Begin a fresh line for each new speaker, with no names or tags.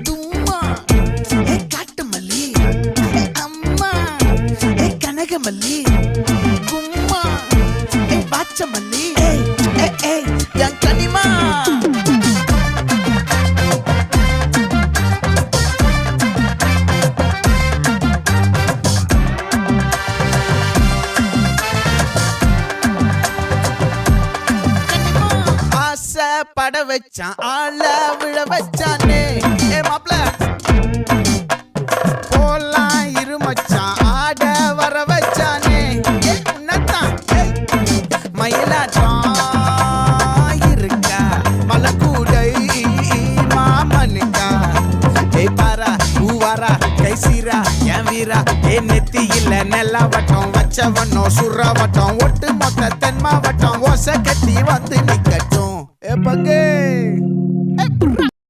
தும்மா ஏ காட்டு மல்லி ஏ அம்மா ஏ கனகமல்லி கும்மா ஏ பாச்ச மல்லி ஏ என் கனிமா பட வச்சான் ஆள விழ வச்சானே ஏ மாப்ள போலாம் இருமச்சான் ஆட வர வச்சானே ஏ உன்னத்தான் மயிலாட்டம் இருக்கா மலக்கூடை மாமனுக்கா ஏ பாரா பூவாரா கைசீரா என் வீரா ஏ நெத்தி இல்ல நெல்லவட்டம் வச்சவனோ சுறவட்டம் ஒட்டு மொத்த தென் மாவட்டம் ஓசை கட்டி வந்து